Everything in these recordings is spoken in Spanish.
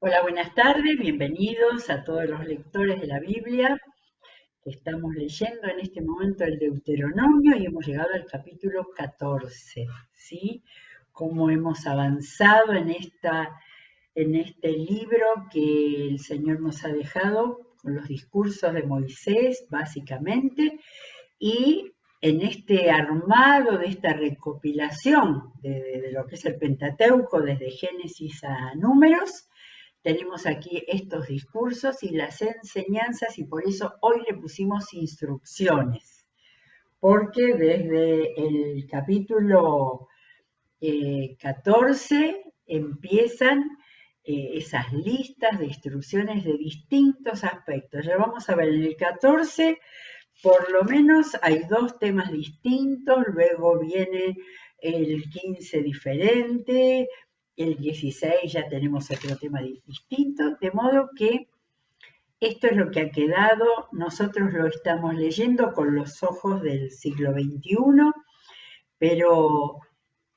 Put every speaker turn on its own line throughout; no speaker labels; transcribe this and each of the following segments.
Hola, buenas tardes, bienvenidos a todos los lectores de la Biblia. Estamos leyendo en este momento el Deuteronomio y hemos llegado al capítulo 14, ¿sí? Cómo hemos avanzado en este libro que el Señor nos ha dejado con los discursos de Moisés, básicamente, y en este armado de esta recopilación de lo que es el Pentateuco desde Génesis a Números. Tenemos aquí estos discursos y las enseñanzas y por eso hoy le pusimos instrucciones, porque desde el capítulo 14 empiezan esas listas de instrucciones de distintos aspectos. Ya vamos a ver en el 14, por lo menos hay dos temas distintos, luego viene el 15 diferente, el 16 ya tenemos otro tema distinto, de modo que esto es lo que ha quedado, nosotros lo estamos leyendo con los ojos del siglo XXI, pero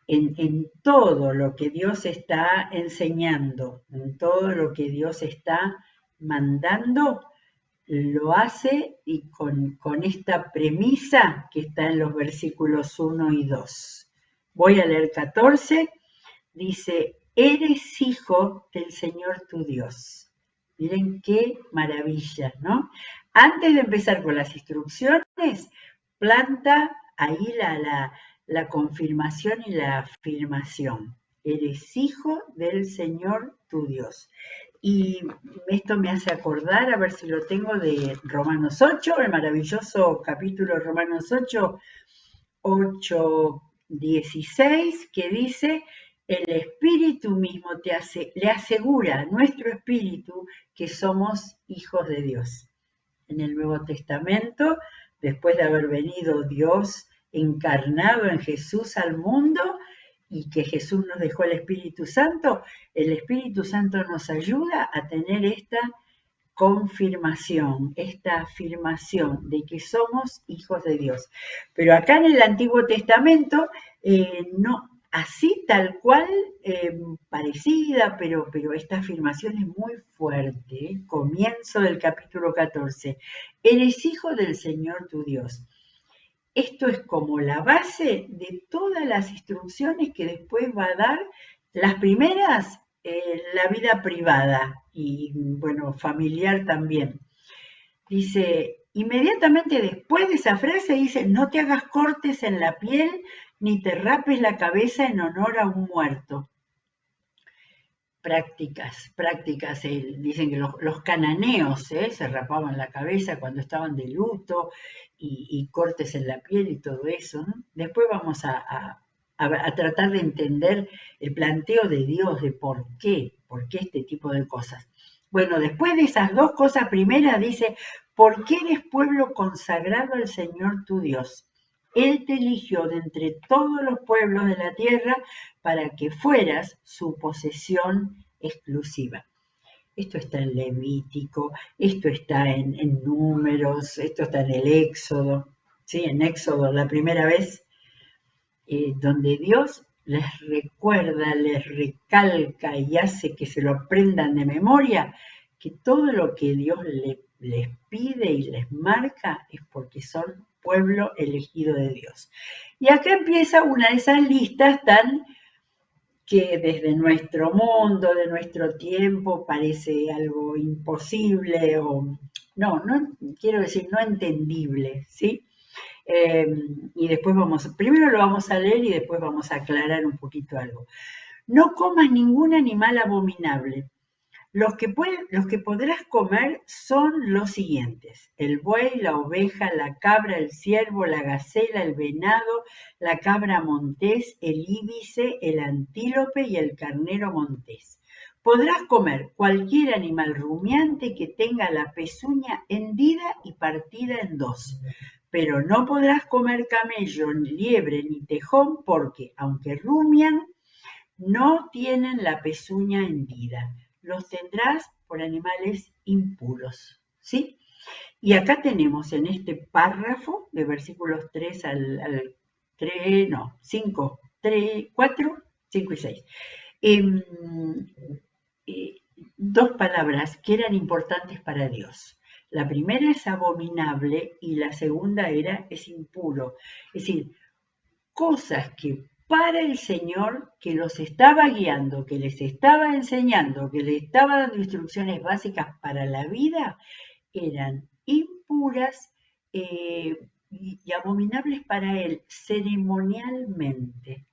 en todo lo que Dios está enseñando, en todo lo que Dios está mandando, lo hace y con esta premisa que está en los versículos 1 y 2. Voy a leer 14. Dice, eres hijo del Señor tu Dios. Miren qué maravilla, ¿no? Antes de empezar con las instrucciones, planta ahí la confirmación y la afirmación. Eres hijo del Señor tu Dios. Y esto me hace acordar, a ver si lo tengo, de Romanos 8, el maravilloso capítulo de Romanos 8, 8:16, que dice, el Espíritu mismo le asegura a nuestro espíritu que somos hijos de Dios. En el Nuevo Testamento, después de haber venido Dios encarnado en Jesús al mundo y que Jesús nos dejó el Espíritu Santo nos ayuda a tener esta confirmación, esta afirmación de que somos hijos de Dios. Pero acá en el Antiguo Testamento, no, así tal cual, parecida, pero esta afirmación es muy fuerte. Comienzo del capítulo 14. Eres hijo del Señor tu Dios. Esto es como la base de todas las instrucciones que después va a dar. Las primeras, la vida privada y, bueno, familiar también. Dice, inmediatamente después de esa frase dice, no te hagas cortes en la piel ni te rapes la cabeza en honor a un muerto. Prácticas, dicen que los cananeos se rapaban la cabeza cuando estaban de luto y cortes en la piel y todo eso, ¿no? Después vamos a tratar de entender el planteo de Dios de por qué este tipo de cosas. Bueno, después de esas dos cosas primeras dice, porque eres pueblo consagrado al Señor tu Dios. Él te eligió de entre todos los pueblos de la tierra para que fueras su posesión exclusiva. Esto está en Levítico, esto está en Números, esto está en el Éxodo, ¿sí? En Éxodo, la primera vez, donde Dios les recuerda, les recalca y hace que se lo aprendan de memoria, que todo lo que Dios les pide y les marca es porque son pueblo elegido de Dios. Y acá empieza una de esas listas que desde nuestro mundo, de nuestro tiempo, parece algo imposible o no quiero decir no entendible, ¿sí? Y después primero lo vamos a leer y después vamos a aclarar un poquito algo. No comas ningún animal abominable. Los que podrás comer son los siguientes: el buey, la oveja, la cabra, el ciervo, la gacela, el venado, la cabra montés, el íbice, el antílope y el carnero montés. Podrás comer cualquier animal rumiante que tenga la pezuña hendida y partida en dos, pero no podrás comer camello, ni liebre, ni tejón, porque, aunque rumian, no tienen la pezuña hendida. Los tendrás por animales impuros, ¿sí? Y acá tenemos en este párrafo de versículos 3 al 3, no, 5, 3, 4, 5 y 6. em, eh, dos palabras que eran importantes para Dios. La primera es abominable y la segunda es impuro. Es decir, cosas que para el Señor que los estaba guiando, que les estaba enseñando, que les estaba dando instrucciones básicas para la vida, eran impuras y abominables para él ceremonialmente.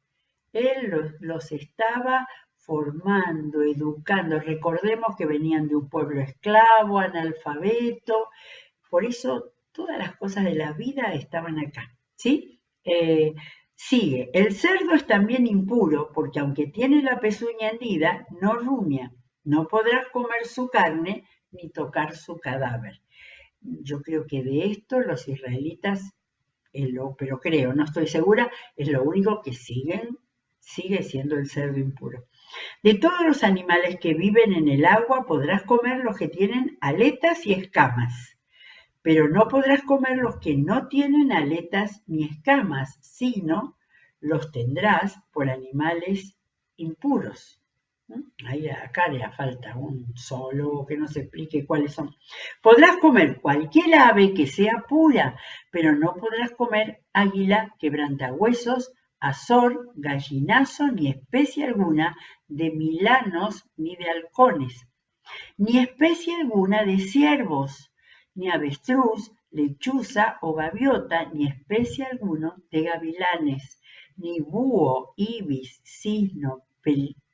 Él los estaba formando, educando. Recordemos que venían de un pueblo esclavo, analfabeto, por eso todas las cosas de la vida estaban acá, ¿sí? Sigue, el cerdo es también impuro porque aunque tiene la pezuña hendida, no rumia. No podrás comer su carne ni tocar su cadáver. Yo creo que de esto los israelitas, pero creo, no estoy segura, es lo único que sigue siendo el cerdo impuro. De todos los animales que viven en el agua podrás comer los que tienen aletas y escamas, pero no podrás comer los que no tienen aletas ni escamas, sino los tendrás por animales impuros. Ahí acá le falta un solo que nos explique cuáles son. Podrás comer cualquier ave que sea pura, pero no podrás comer águila, quebrantahuesos, azor, gallinazo, ni especie alguna de milanos ni de halcones, ni especie alguna de ciervos, ni avestruz, lechuza o gaviota, ni especie alguna de gavilanes, ni búho, ibis,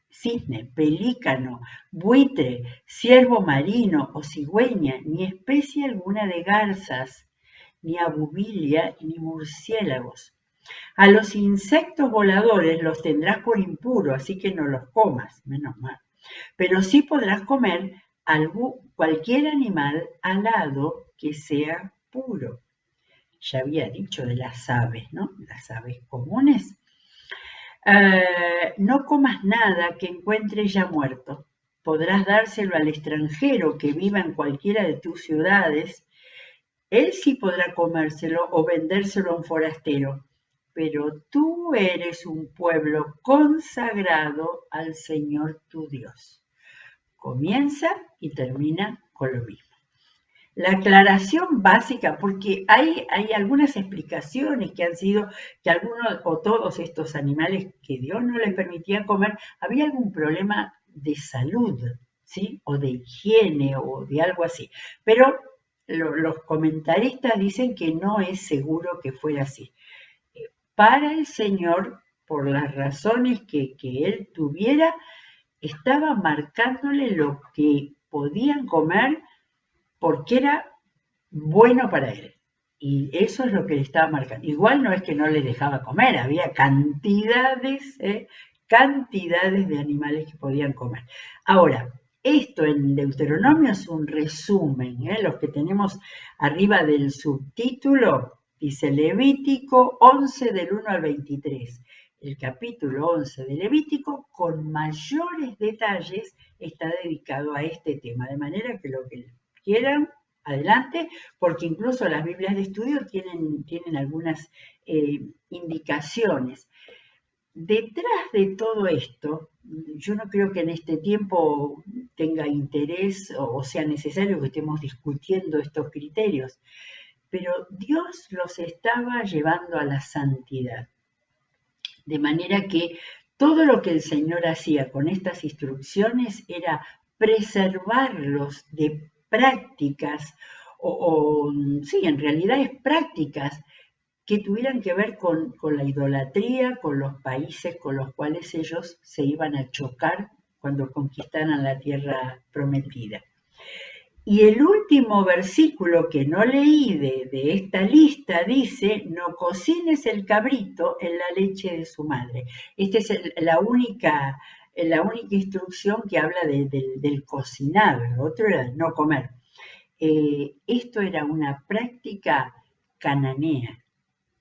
cisne, pelícano, buitre, ciervo marino o cigüeña, ni especie alguna de garzas, ni abubilia, ni murciélagos. A los insectos voladores los tendrás por impuro, así que no los comas, menos mal. Pero sí podrás comer cualquier animal alado que sea puro. Ya había dicho de las aves, ¿no? Las aves comunes. No comas nada que encuentres ya muerto. Podrás dárselo al extranjero que viva en cualquiera de tus ciudades. Él sí podrá comérselo o vendérselo a un forastero. Pero tú eres un pueblo consagrado al Señor tu Dios. Comienza y termina con lo mismo. La aclaración básica, porque hay algunas explicaciones que han sido que algunos o todos estos animales que Dios no les permitía comer, había algún problema de salud, ¿sí? O de higiene o de algo así. Pero los comentaristas dicen que no es seguro que fuera así. Para el Señor, por las razones que Él tuviera, estaba marcándole lo que podían comer porque era bueno para él. Y eso es lo que le estaba marcando. Igual no es que no le dejaba comer, había cantidades de animales que podían comer. Ahora, esto en Deuteronomio es un resumen, los que tenemos arriba del subtítulo, dice Levítico 11 del 1 al 23. El capítulo 11 de Levítico, con mayores detalles, está dedicado a este tema, de manera que lo que quieran, adelante, porque incluso las Biblias de estudio tienen algunas indicaciones. Detrás de todo esto, yo no creo que en este tiempo tenga interés o sea necesario que estemos discutiendo estos criterios, pero Dios los estaba llevando a la santidad. De manera que todo lo que el Señor hacía con estas instrucciones era preservarlos de prácticas, sí, en realidad es prácticas que tuvieran que ver con la idolatría, con los países con los cuales ellos se iban a chocar cuando conquistaran la tierra prometida. Y el último versículo que no leí de esta lista dice, no cocines el cabrito en la leche de su madre. Esta es la única instrucción que habla del cocinar, lo otro era no comer. Esto era una práctica cananea,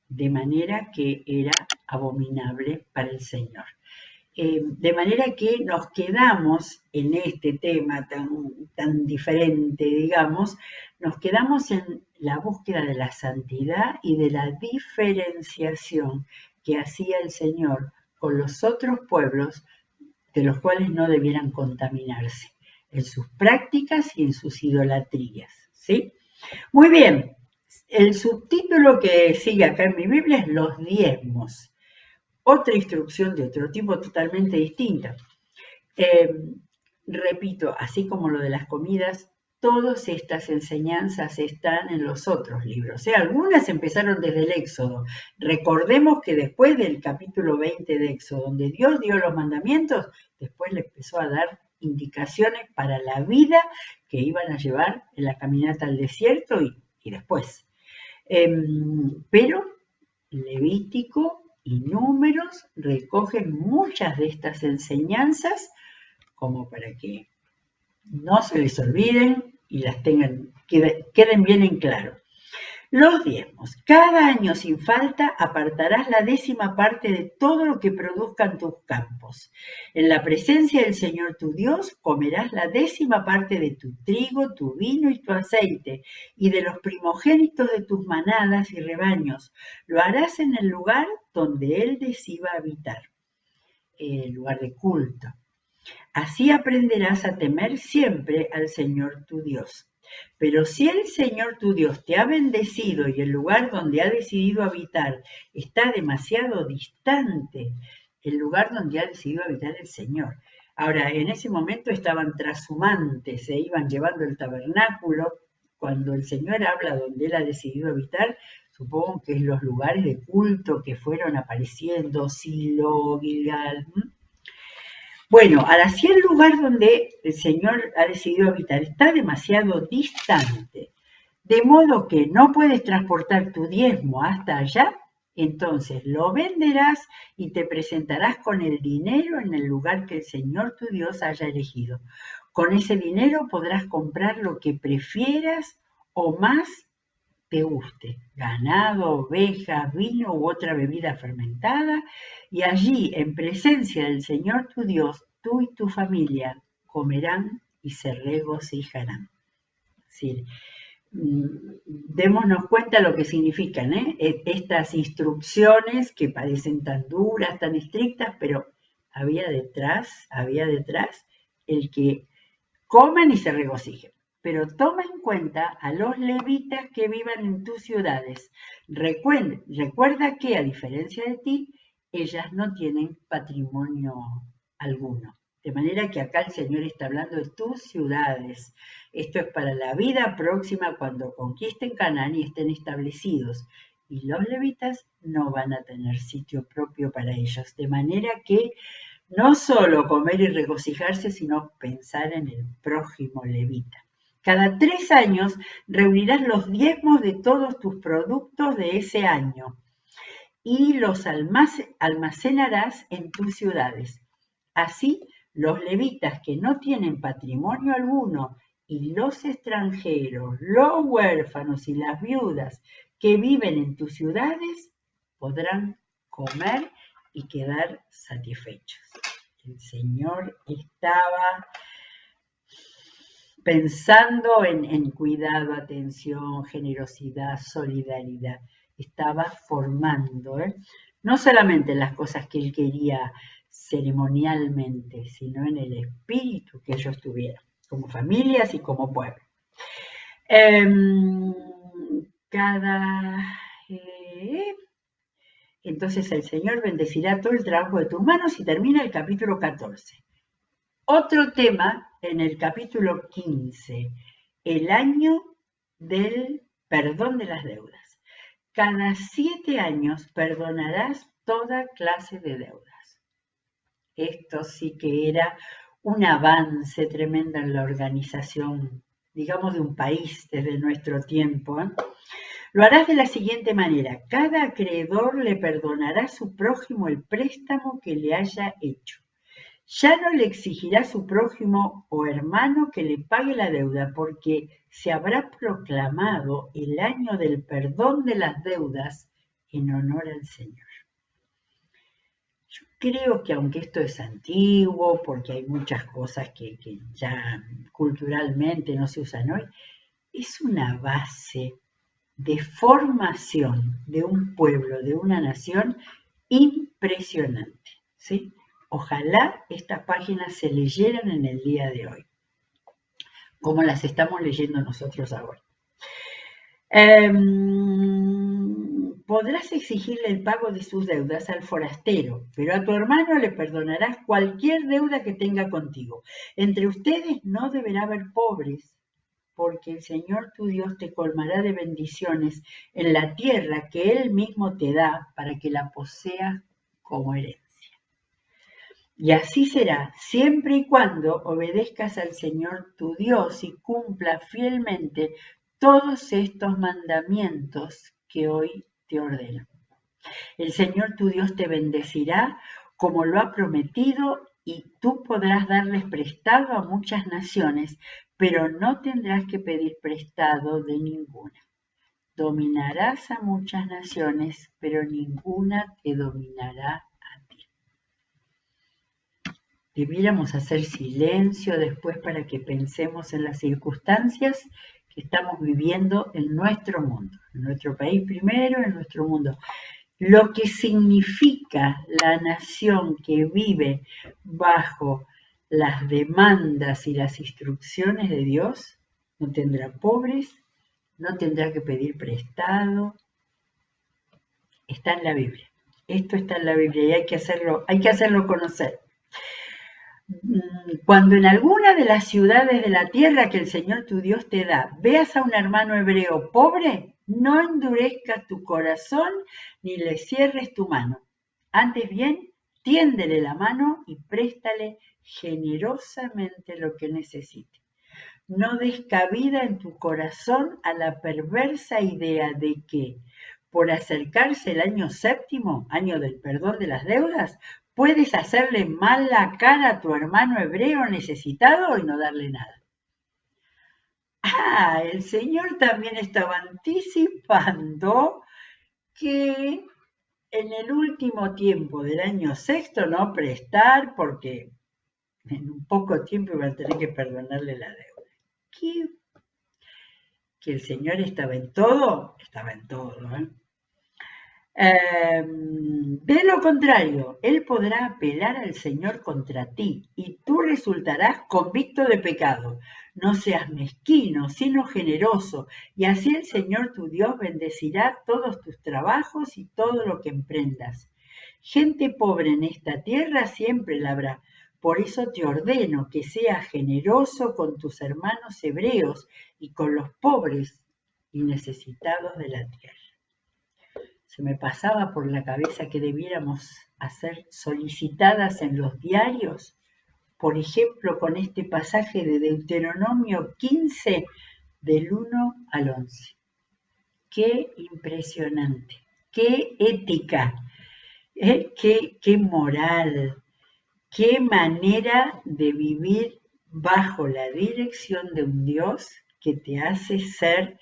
de manera que era abominable para el Señor. De manera que nos quedamos en este tema tan diferente, digamos, nos quedamos en la búsqueda de la santidad y de la diferenciación que hacía el Señor con los otros pueblos de los cuales no debieran contaminarse en sus prácticas y en sus idolatrías. ¿Sí? Muy bien, el subtítulo que sigue acá en mi Biblia es los diezmos. Otra instrucción de otro tipo totalmente distinta. Repito, así como lo de las comidas, todas estas enseñanzas están en los otros libros. Algunas empezaron desde el Éxodo. Recordemos que después del capítulo 20 de Éxodo, donde Dios dio los mandamientos, después le empezó a dar indicaciones para la vida que iban a llevar en la caminata al desierto y después. Pero Levítico y Números recogen muchas de estas enseñanzas como para que no se les olviden y las queden bien en claro. Los diezmos. Cada año sin falta apartarás la 10ª parte de todo lo que produzcan tus campos. En la presencia del Señor tu Dios comerás la 10ª parte de tu trigo, tu vino y tu aceite, y de los primogénitos de tus manadas y rebaños. Lo harás en el lugar donde Él decida habitar, el lugar de culto. Así aprenderás a temer siempre al Señor tu Dios. Pero si el Señor tu Dios te ha bendecido y el lugar donde ha decidido habitar está demasiado distante, el lugar donde ha decidido habitar el Señor. Ahora, en ese momento estaban trashumantes, se iban llevando el tabernáculo. Cuando el Señor habla donde Él ha decidido habitar, supongo que es los lugares de culto que fueron apareciendo, Silo, Gilgal. Bueno, ahora si el lugar donde el Señor ha decidido habitar está demasiado distante, de modo que no puedes transportar tu diezmo hasta allá, entonces lo venderás y te presentarás con el dinero en el lugar que el Señor tu Dios haya elegido. Con ese dinero podrás comprar lo que prefieras o más te guste, ganado, ovejas, vino u otra bebida fermentada, y allí, en presencia del Señor tu Dios, tú y tu familia comerán y se regocijarán. Sí. Démonos cuenta lo que significan estas instrucciones que parecen tan duras, tan estrictas, pero había detrás el que coman y se regocijen. Pero toma en cuenta a los levitas que vivan en tus ciudades. Recuerda que, a diferencia de ti, ellas no tienen patrimonio alguno. De manera que acá el Señor está hablando de tus ciudades. Esto es para la vida próxima cuando conquisten Canaán y estén establecidos. Y los levitas no van a tener sitio propio para ellos. De manera que no solo comer y regocijarse, sino pensar en el prójimo levita. Cada 3 años reunirás los diezmos de todos tus productos de ese año y los almacenarás en tus ciudades. Así, los levitas que no tienen patrimonio alguno y los extranjeros, los huérfanos y las viudas que viven en tus ciudades podrán comer y quedar satisfechos. El Señor estaba pensando en cuidado, atención, generosidad, solidaridad. Estaba formando, no solamente en las cosas que Él quería ceremonialmente, sino en el espíritu que ellos tuvieran, como familias y como pueblo. Entonces el Señor bendecirá todo el trabajo de tus manos y termina el capítulo 14. Otro tema en el capítulo 15, el año del perdón de las deudas. Cada 7 años perdonarás toda clase de deudas. Esto sí que era un avance tremendo en la organización, digamos, de un país desde nuestro tiempo. Lo harás de la siguiente manera: cada acreedor le perdonará a su prójimo el préstamo que le haya hecho. Ya no le exigirá a su prójimo o hermano que le pague la deuda, porque se habrá proclamado el año del perdón de las deudas en honor al Señor. Yo creo que aunque esto es antiguo, porque hay muchas cosas que ya culturalmente no se usan hoy, es una base de formación de un pueblo, de una nación impresionante, ¿sí? Ojalá estas páginas se leyeran en el día de hoy, como las estamos leyendo nosotros ahora. Podrás exigirle el pago de sus deudas al forastero, pero a tu hermano le perdonarás cualquier deuda que tenga contigo. Entre ustedes no deberá haber pobres, porque el Señor tu Dios te colmará de bendiciones en la tierra que Él mismo te da para que la poseas como herencia. Y así será siempre y cuando obedezcas al Señor tu Dios y cumpla fielmente todos estos mandamientos que hoy te ordeno. El Señor tu Dios te bendecirá como lo ha prometido y tú podrás darles prestado a muchas naciones, pero no tendrás que pedir prestado de ninguna. Dominarás a muchas naciones, pero ninguna te dominará a ti. Debiéramos hacer silencio después para que pensemos en las circunstancias que estamos viviendo en nuestro mundo, en nuestro país primero, en nuestro mundo. Lo que significa la nación que vive bajo las demandas y las instrucciones de Dios, no tendrá pobres, no tendrá que pedir prestado, está en la Biblia. Esto está en la Biblia y hay que hacerlo conocer. Cuando en alguna de las ciudades de la tierra que el Señor tu Dios te da, veas a un hermano hebreo pobre, no endurezcas tu corazón ni le cierres tu mano. Antes bien, tiéndele la mano y préstale generosamente lo que necesite. No des cabida en tu corazón a la perversa idea de que, por acercarse el año séptimo, año del perdón de las deudas, puedes hacerle mala cara a tu hermano hebreo necesitado y no darle nada. El Señor también estaba anticipando que en el último tiempo del año sexto no prestar porque en un poco tiempo iba a tener que perdonarle la deuda. Que el Señor estaba en todo, ¿eh? De lo contrario, Él podrá apelar al Señor contra ti y tú resultarás convicto de pecado. No seas mezquino, sino generoso, y así el Señor tu Dios bendecirá todos tus trabajos y todo lo que emprendas. Gente pobre en esta tierra siempre la habrá. Por eso te ordeno que seas generoso con tus hermanos hebreos y con los pobres y necesitados de la tierra. Se me pasaba por la cabeza que debiéramos hacer solicitadas en los diarios, por ejemplo, con este pasaje de Deuteronomio 15, del 1 al 11. Qué impresionante, qué ética, qué moral, qué manera de vivir bajo la dirección de un Dios que te hace ser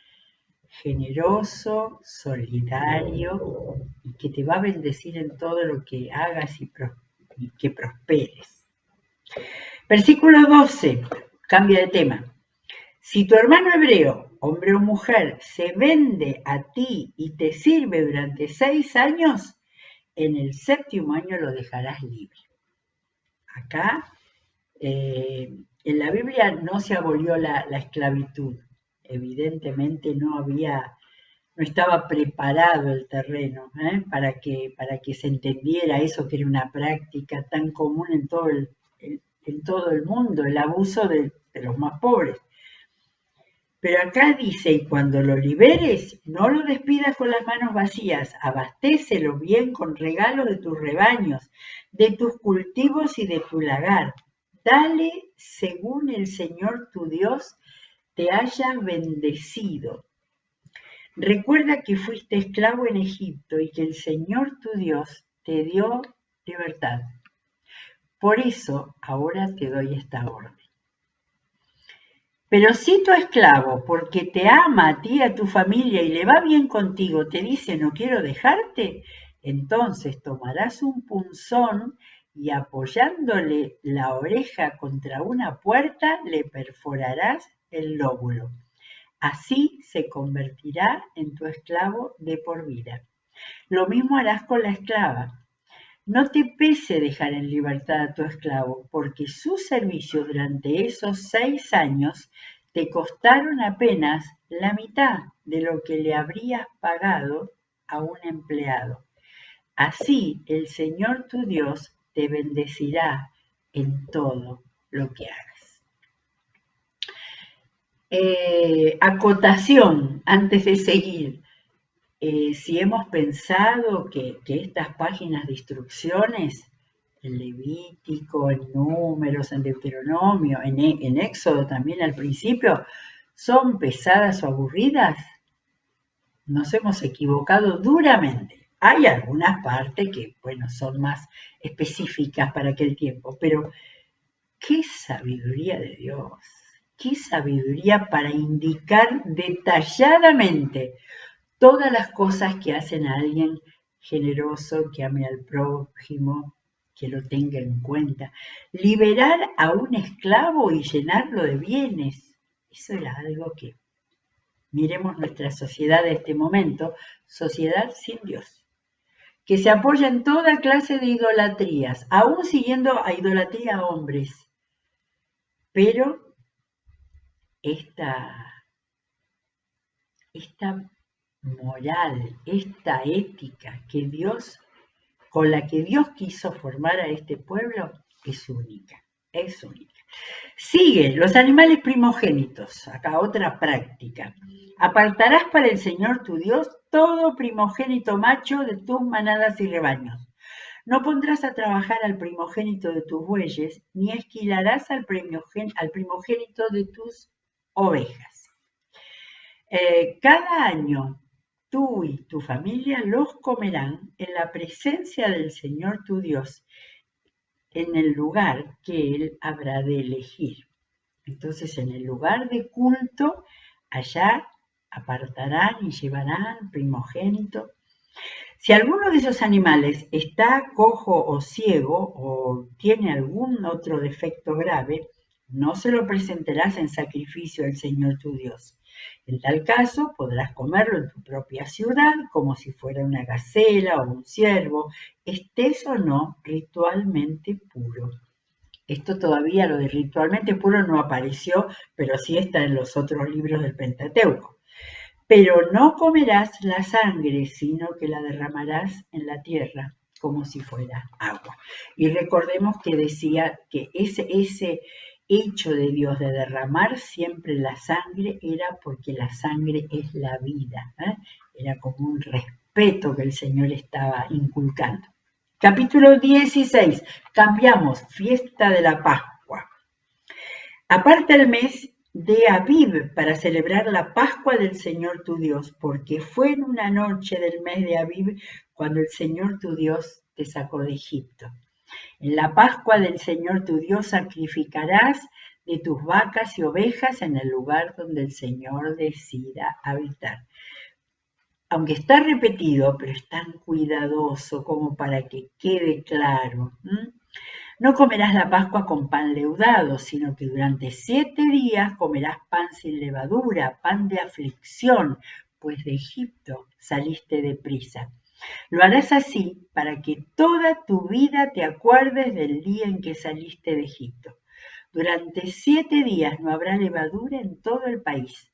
generoso, solidario y que te va a bendecir en todo lo que hagas y que prosperes. Versículo 12, cambia de tema. Si tu hermano hebreo, hombre o mujer, se vende a ti y te sirve durante 6 años, en el séptimo año lo dejarás libre. Acá, en la Biblia no se abolió la esclavitud. Evidentemente no estaba preparado el terreno para que se entendiera eso que era una práctica tan común en todo el mundo, el abuso de los más pobres. Pero acá dice, y cuando lo liberes, no lo despidas con las manos vacías, abastécelo bien con regalos de tus rebaños, de tus cultivos y de tu lagar. Dale según el Señor tu Dios te haya bendecido. Recuerda que fuiste esclavo en Egipto y que el Señor tu Dios te dio libertad. Por eso ahora te doy esta orden. Pero si tu esclavo, porque te ama a ti y a tu familia y le va bien contigo, te dice no quiero dejarte, entonces tomarás un punzón y apoyándole la oreja contra una puerta le perforarás el lóbulo. Así se convertirá en tu esclavo de por vida. Lo mismo harás con la esclava. No te pese dejar en libertad a tu esclavo, porque sus servicios durante esos 6 años te costaron apenas la mitad de lo que le habrías pagado a un empleado. Así el Señor tu Dios te bendecirá en todo lo que hagas. Acotación antes de seguir. Si hemos pensado que estas páginas de instrucciones, en Levítico, en Números, en Deuteronomio, en Éxodo también al principio, son pesadas o aburridas, nos hemos equivocado duramente. Hay algunas partes que, bueno, son más específicas para aquel tiempo, pero qué sabiduría de Dios, qué sabiduría para indicar detalladamente todas las cosas que hacen a alguien generoso, que ame al prójimo, que lo tenga en cuenta. Liberar a un esclavo y llenarlo de bienes, eso era algo que, miremos nuestra sociedad de este momento, sociedad sin Dios, que se apoya en toda clase de idolatrías, aún siguiendo a idolatría a hombres. Pero esta moral, esta ética con la que Dios quiso formar a este pueblo, es única, es única. Sigue, los animales primogénitos, acá otra práctica. Apartarás para el Señor tu Dios todo primogénito macho de tus manadas y rebaños. No pondrás a trabajar al primogénito de tus bueyes, ni esquilarás al primogénito de tus ovejas. Cada año tú y tu familia los comerán en la presencia del Señor tu Dios, en el lugar que Él habrá de elegir. Entonces, en el lugar de culto, allá apartarán y llevarán primogénito. Si alguno de esos animales está cojo o ciego o tiene algún otro defecto grave, no se lo presentarás en sacrificio al Señor tu Dios. En tal caso, podrás comerlo en tu propia ciudad, como si fuera una gacela o un ciervo, estés o no ritualmente puro. Esto todavía, lo de ritualmente puro, no apareció, pero sí está en los otros libros del Pentateuco. Pero no comerás la sangre, sino que la derramarás en la tierra, como si fuera agua. Y recordemos que decía que ese hecho de Dios de derramar siempre la sangre era porque la sangre es la vida, ¿eh? Era como un respeto que el Señor estaba inculcando. Capítulo 16, cambiamos, fiesta de la Pascua. Aparta el mes de Abib para celebrar la Pascua del Señor tu Dios, porque fue en una noche del mes de Abib cuando el Señor tu Dios te sacó de Egipto. En la Pascua del Señor tu Dios sacrificarás de tus vacas y ovejas en el lugar donde el Señor decida habitar. Aunque está repetido, pero es tan cuidadoso como para que quede claro. No comerás la Pascua con pan leudado, sino que durante 7 días comerás pan sin levadura, pan de aflicción, pues de Egipto saliste deprisa. Lo harás así para que toda tu vida te acuerdes del día en que saliste de Egipto. Durante 7 días no habrá levadura en todo el país.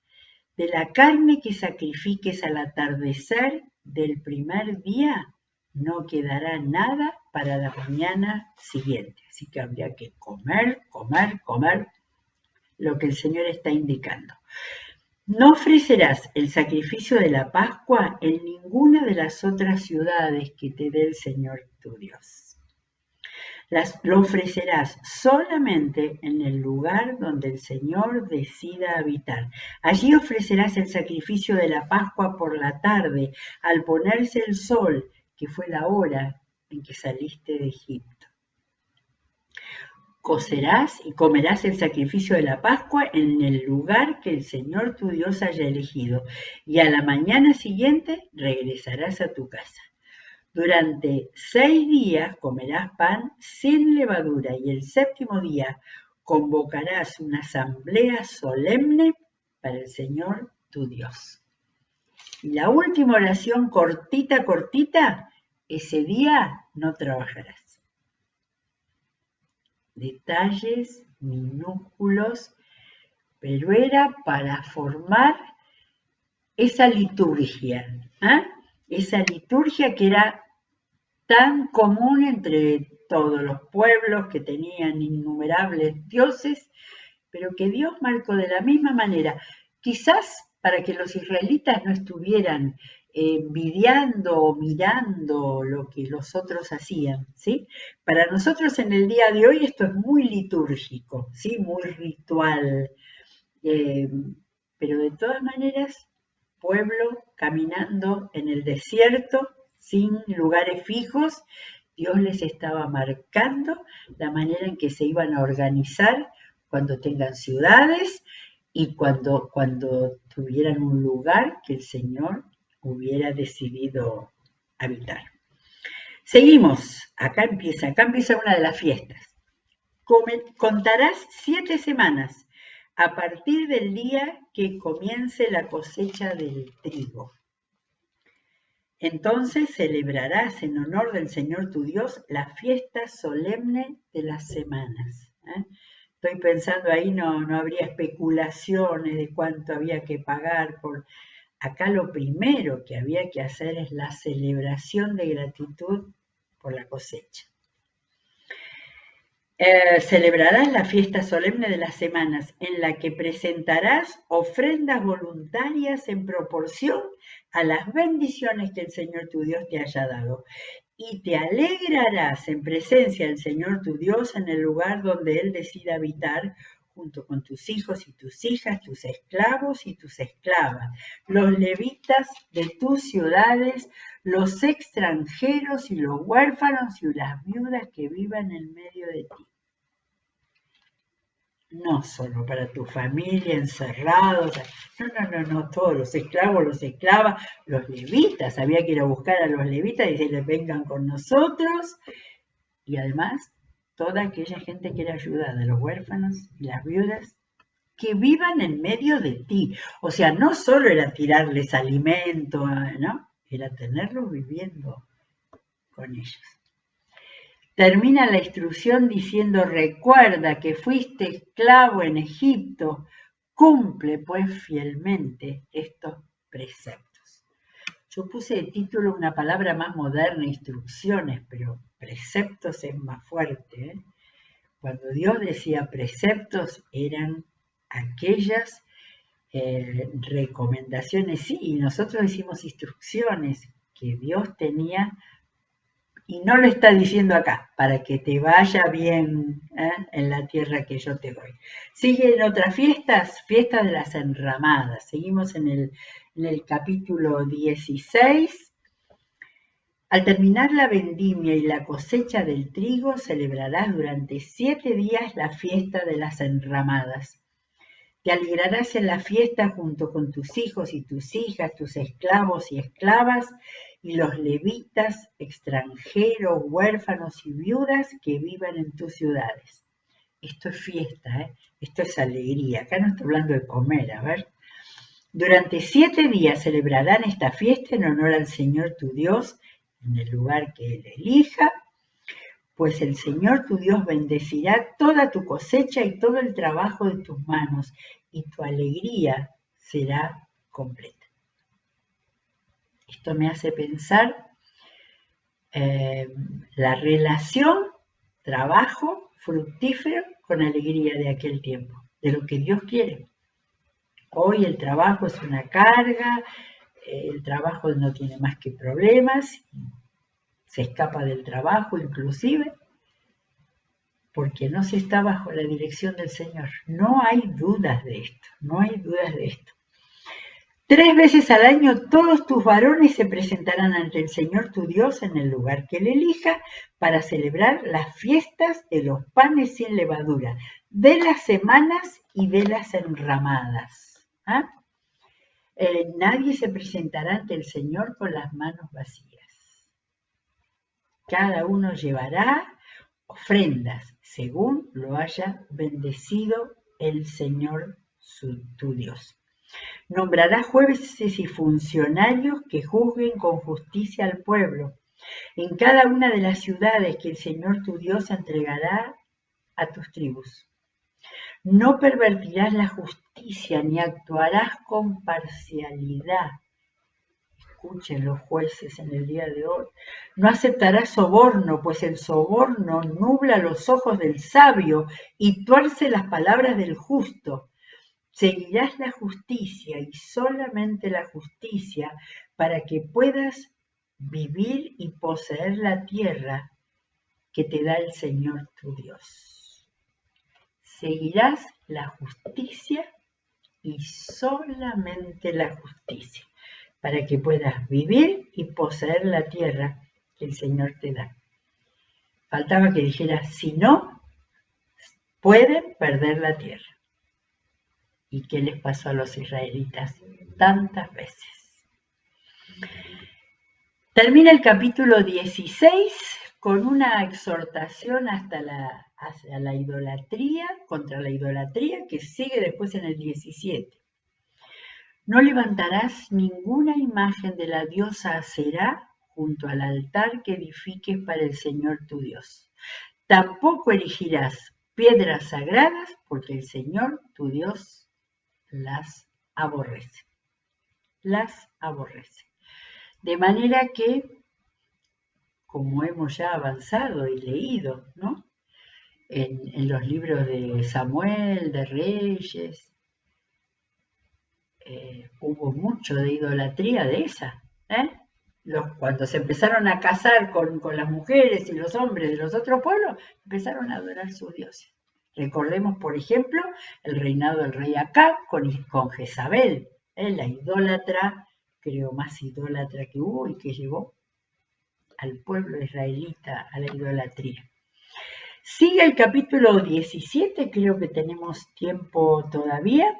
De la carne que sacrifiques al atardecer del primer día, no quedará nada para la mañana siguiente. Así que habría que comer lo que el Señor está indicando. No ofrecerás el sacrificio de la Pascua en ninguna de las otras ciudades que te dé el Señor tu Dios. Lo ofrecerás solamente en el lugar donde el Señor decida habitar. Allí ofrecerás el sacrificio de la Pascua por la tarde, al ponerse el sol, que fue la hora en que saliste de Egipto. Cocerás y comerás el sacrificio de la Pascua en el lugar que el Señor tu Dios haya elegido, y a la mañana siguiente regresarás a tu casa. Durante 6 días comerás pan sin levadura y el séptimo día convocarás una asamblea solemne para el Señor tu Dios. Y la última oración cortita, cortita, ese día no trabajarás. Detalles minúsculos, pero era para formar esa liturgia, ¿eh? Esa liturgia que era tan común entre todos los pueblos que tenían innumerables dioses, pero que Dios marcó de la misma manera, quizás para que los israelitas no estuvieran envidiando o mirando lo que los otros hacían, ¿sí? Para nosotros en el día de hoy esto es muy litúrgico, ¿sí? Muy ritual, eh, pero de todas maneras, pueblo caminando en el desierto, sin lugares fijos, Dios les estaba marcando la manera en que se iban a organizar cuando tengan ciudades y cuando tuvieran un lugar que el Señor hubiera decidido habitar. Seguimos, acá empieza una de las fiestas. Contarás 7 semanas a partir del día que comience la cosecha del trigo. Entonces celebrarás en honor del Señor tu Dios la fiesta solemne de las semanas. Estoy pensando ahí no habría especulaciones de cuánto había que pagar por... Acá lo primero que había que hacer es la celebración de gratitud por la cosecha. Celebrarás la fiesta solemne de las semanas, en la que presentarás ofrendas voluntarias en proporción a las bendiciones que el Señor tu Dios te haya dado. Y te alegrarás en presencia del Señor tu Dios en el lugar donde Él decida habitar, junto con tus hijos y tus hijas, tus esclavos y tus esclavas, los levitas de tus ciudades, los extranjeros y los huérfanos y las viudas que vivan en medio de ti. No solo para tu familia, encerrados, no, todos los esclavos, los esclavas, los levitas, había que ir a buscar a los levitas y decirles vengan con nosotros, y además toda aquella gente que era ayudada, los huérfanos y las viudas, que vivan en medio de ti. O sea, no solo era tirarles alimento, ¿no? Era tenerlos viviendo con ellos. Termina la instrucción diciendo, recuerda que fuiste esclavo en Egipto, cumple pues fielmente estos preceptos. Yo puse de título una palabra más moderna, instrucciones, pero preceptos es más fuerte. Cuando Dios decía preceptos eran aquellas recomendaciones, sí, y nosotros decimos instrucciones que Dios tenía. Y no lo está diciendo acá, para que te vaya bien en la tierra que yo te doy. Siguen otras fiestas, fiestas de las enramadas. Seguimos en el capítulo 16. Al terminar la vendimia y la cosecha del trigo, celebrarás durante 7 días la fiesta de las enramadas. Te alegrarás en la fiesta junto con tus hijos y tus hijas, tus esclavos y esclavas, y los levitas, extranjeros, huérfanos y viudas que vivan en tus ciudades. Esto es fiesta, esto es alegría. Acá no estoy hablando de comer, a ver. Durante 7 días celebrarán esta fiesta en honor al Señor tu Dios, en el lugar que Él elija, pues el Señor tu Dios bendecirá toda tu cosecha y todo el trabajo de tus manos, y tu alegría será completa. Esto me hace pensar la relación trabajo fructífero con alegría de aquel tiempo, de lo que Dios quiere. Hoy el trabajo es una carga, el trabajo no tiene más que problemas, se escapa del trabajo inclusive, porque no se está bajo la dirección del Señor. No hay dudas de esto, no hay dudas de esto. 3 veces al año todos tus varones se presentarán ante el Señor tu Dios en el lugar que Él elija para celebrar las fiestas de los panes sin levadura, de las semanas y de las enramadas. Nadie se presentará ante el Señor con las manos vacías. Cada uno llevará ofrendas según lo haya bendecido el Señor tu Dios. Nombrarás jueces y funcionarios que juzguen con justicia al pueblo en cada una de las ciudades que el Señor tu Dios entregará a tus tribus. No pervertirás la justicia ni actuarás con parcialidad. Escuchen los jueces en el día de hoy. No aceptarás soborno, pues el soborno nubla los ojos del sabio y tuerce las palabras del justo. Seguirás la justicia y solamente la justicia para que puedas vivir y poseer la tierra que te da el Señor tu Dios. Seguirás la justicia y solamente la justicia para que puedas vivir y poseer la tierra que el Señor te da. Faltaba que dijera, si no, pueden perder la tierra. ¿Y qué les pasó a los israelitas tantas veces? Termina el capítulo 16 con una exhortación hacia la idolatría, contra la idolatría, que sigue después en el 17. No levantarás ninguna imagen de la diosa Aserá junto al altar que edifiques para el Señor tu Dios. Tampoco erigirás piedras sagradas, porque el Señor tu Dios las aborrece. Las aborrece. De manera que, como hemos ya avanzado y leído, ¿no? En los libros de Samuel, de Reyes, hubo mucho de idolatría de esa. Cuando se empezaron a casar con las mujeres y los hombres de los otros pueblos, empezaron a adorar sus dioses. Recordemos, por ejemplo, el reinado del rey Acab con Jezabel, la idólatra, creo más idólatra que hubo y que llevó al pueblo israelita a la idolatría. Sigue el capítulo 17, creo que tenemos tiempo todavía.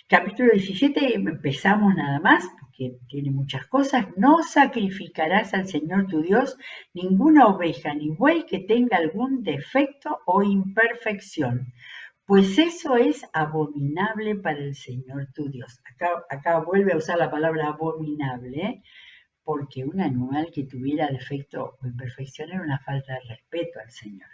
Capítulo 17, empezamos nada más, porque tiene muchas cosas. No sacrificarás al Señor tu Dios ninguna oveja ni buey que tenga algún defecto o imperfección, pues eso es abominable para el Señor tu Dios. Acá vuelve a usar la palabra abominable, porque un animal que tuviera defecto o imperfección era una falta de respeto al Señor.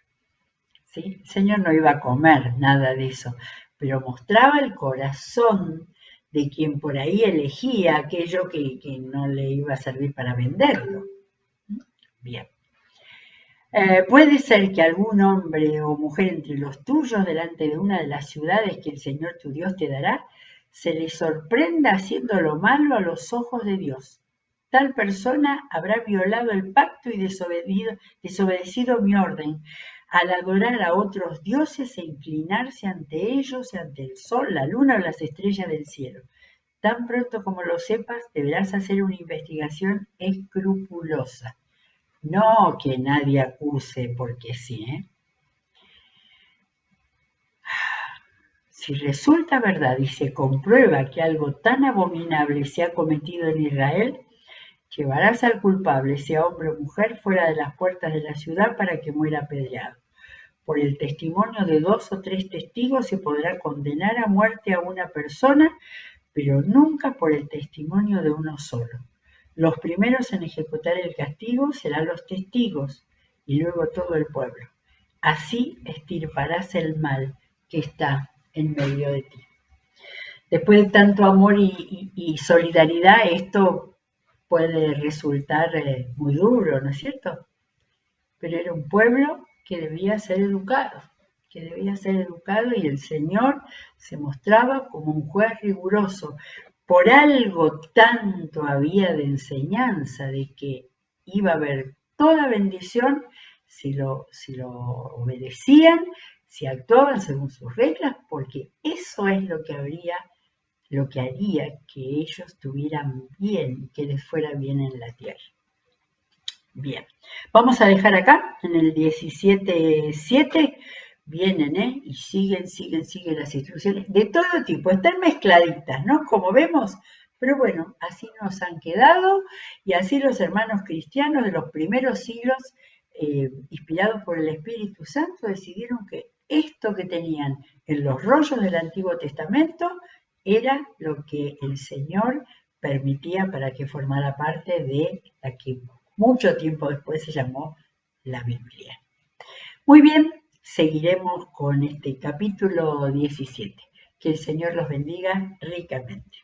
¿Sí? El Señor no iba a comer nada de eso, pero mostraba el corazón de quien por ahí elegía aquello que no le iba a servir para venderlo. Bien. Puede ser que algún hombre o mujer entre los tuyos, delante de una de las ciudades que el Señor tu Dios te dará, se le sorprenda haciendo lo malo a los ojos de Dios. Tal persona habrá violado el pacto y desobedecido mi orden, al adorar a otros dioses e inclinarse ante ellos y ante el sol, la luna o las estrellas del cielo. Tan pronto como lo sepas, deberás hacer una investigación escrupulosa. No que nadie acuse porque sí, Si resulta verdad y se comprueba que algo tan abominable se ha cometido en Israel, llevarás al culpable, sea hombre o mujer, fuera de las puertas de la ciudad para que muera apedreado. Por el testimonio de 2 o 3 testigos se podrá condenar a muerte a una persona, pero nunca por el testimonio de uno solo. Los primeros en ejecutar el castigo serán los testigos y luego todo el pueblo. Así extirparás el mal que está en medio de ti. Después de tanto amor y solidaridad, esto puede resultar muy duro, ¿no es cierto? Pero era un pueblo que debía ser educado, y el Señor se mostraba como un juez riguroso. Por algo tanto había de enseñanza de que iba a haber toda bendición si lo obedecían, si actuaban según sus reglas, porque eso es lo que haría que ellos tuvieran bien, que les fuera bien en la tierra. Bien, vamos a dejar acá en el 17.7, vienen y siguen las instrucciones de todo tipo, están mezcladitas, ¿no? Como vemos, Pero bueno, así nos han quedado y así los hermanos cristianos de los primeros siglos, inspirados por el Espíritu Santo, decidieron que esto que tenían en los rollos del Antiguo Testamento era lo que el Señor permitía para que formara parte de la que mucho tiempo después se llamó la Biblia. Muy bien, seguiremos con este capítulo 17. Que el Señor los bendiga ricamente.